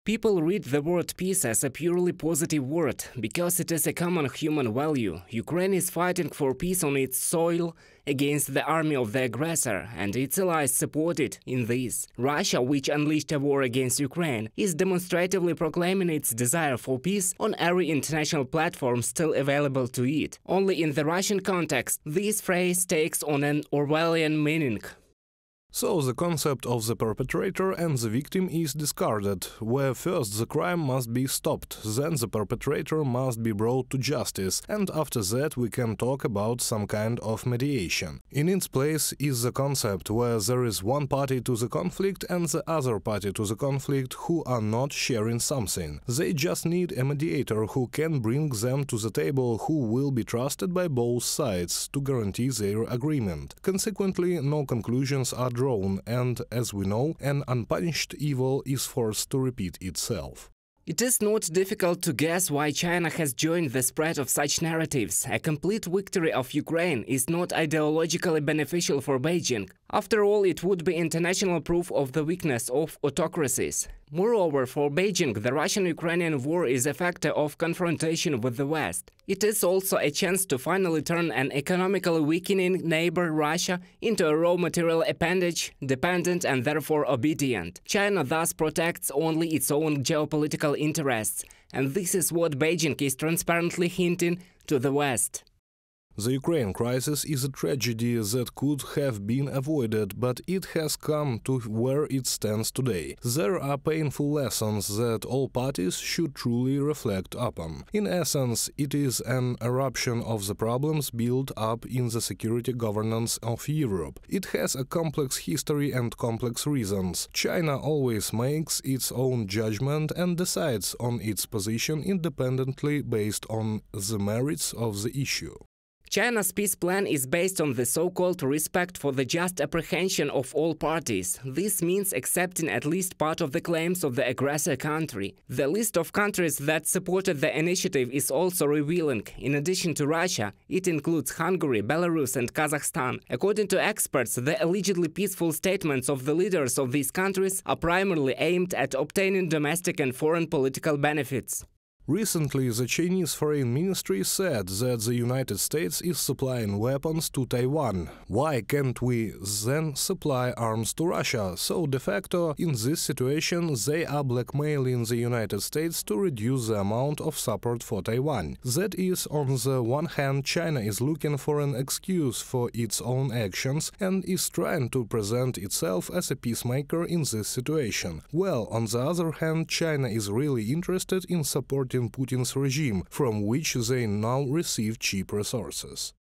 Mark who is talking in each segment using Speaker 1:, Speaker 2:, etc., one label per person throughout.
Speaker 1: People read the word peace as a purely positive word, because it is a common human value. Ukraine is fighting for peace on its soil against the army of the aggressor, and its allies support it in this. Russia, which unleashed a war against Ukraine, is demonstratively proclaiming its desire for peace on every international platform still available to it. Only in the Russian context, this phrase takes on an Orwellian meaning.
Speaker 2: So the concept of the perpetrator and the victim is discarded, where first the crime must be stopped, then the perpetrator must be brought to justice, and after that we can talk about some kind of mediation. In its place is the concept where there is one party to the conflict and the other party to the conflict who are not sharing something. They just need a mediator who can bring them to the table, who will be trusted by both sides to guarantee their agreement. Consequently, no conclusions are drawn, and, as we know, an unpunished evil is forced to repeat itself.
Speaker 1: It is not difficult to guess why China has joined the spread of such narratives. A complete victory of Ukraine is not ideologically beneficial for Beijing. After all, it would be international proof of the weakness of autocracies. Moreover, for Beijing, the Russian-Ukrainian war is a factor of confrontation with the West. It is also a chance to finally turn an economically weakening neighbor, Russia, into a raw material appendage, dependent and therefore obedient. China thus protects only its own geopolitical interests, and this is what Beijing is transparently hinting to the West.
Speaker 2: The Ukraine crisis is a tragedy that could have been avoided, but it has come to where it stands today. There are painful lessons that all parties should truly reflect upon. In essence, it is an eruption of the problems built up in the security governance of Europe. It has a complex history and complex reasons. China always makes its own judgment and decides on its position independently based on the merits of the issue.
Speaker 1: China's peace plan is based on the so-called respect for the just apprehension of all parties. This means accepting at least part of the claims of the aggressor country. The list of countries that supported the initiative is also revealing. In addition to Russia, it includes Hungary, Belarus and Kazakhstan. According to experts, the allegedly peaceful statements of the leaders of these countries are primarily aimed at obtaining domestic and foreign political benefits.
Speaker 2: Recently, the Chinese Foreign Ministry said that the United States is supplying weapons to Taiwan. Why can't we then supply arms to Russia? So, de facto, in this situation, they are blackmailing the United States to reduce the amount of support for Taiwan. That is, on the one hand, China is looking for an excuse for its own actions and is trying to present itself as a peacemaker in this situation. Well, on the other hand, China is really interested in supporting Putin's regime, from which they now receive cheap resources.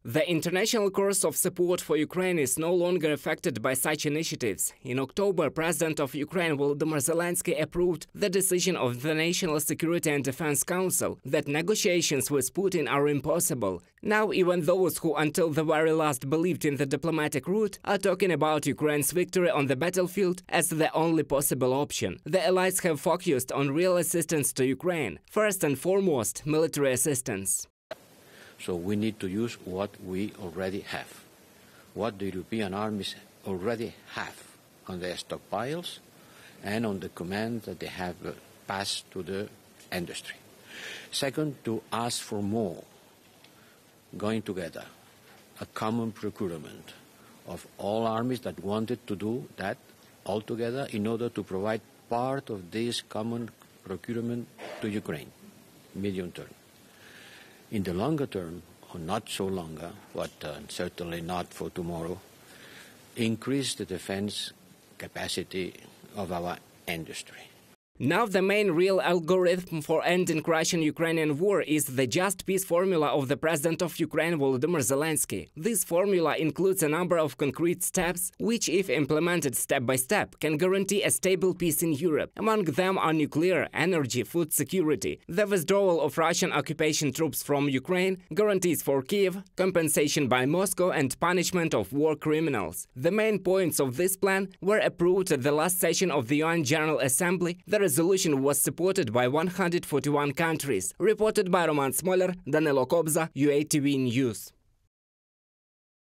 Speaker 1: The international course of support for Ukraine is no longer affected by such initiatives. In October, President of Ukraine Volodymyr Zelensky approved the decision of the National Security and Defense Council that negotiations with Putin are impossible. Now even those who until the very last believed in the diplomatic route are talking about Ukraine's victory on the battlefield as the only possible option. The allies have focused on real assistance to Ukraine, first and foremost military assistance.
Speaker 3: So we need to use what we already have, what the European armies already have on their stockpiles and on the command that they have passed to the industry. Second, to ask for more, going together, a common procurement of all armies that wanted to do that all together in order to provide part of this common procurement to Ukraine, medium term. In the longer term, or not so longer, but certainly not for tomorrow, increase the defense capacity of our industry.
Speaker 1: Now the main real algorithm for ending Russian-Ukrainian war is the just peace formula of the President of Ukraine Volodymyr Zelensky. This formula includes a number of concrete steps, which, if implemented step by step, can guarantee a stable peace in Europe. Among them are nuclear, energy, food security, the withdrawal of Russian occupation troops from Ukraine, guarantees for Kiev, compensation by Moscow and punishment of war criminals. The main points of this plan were approved at the last session of the UN General Assembly. The resolution was supported by 141 countries. Reported by Roman Smoler, Danilo Kobza, UATV News.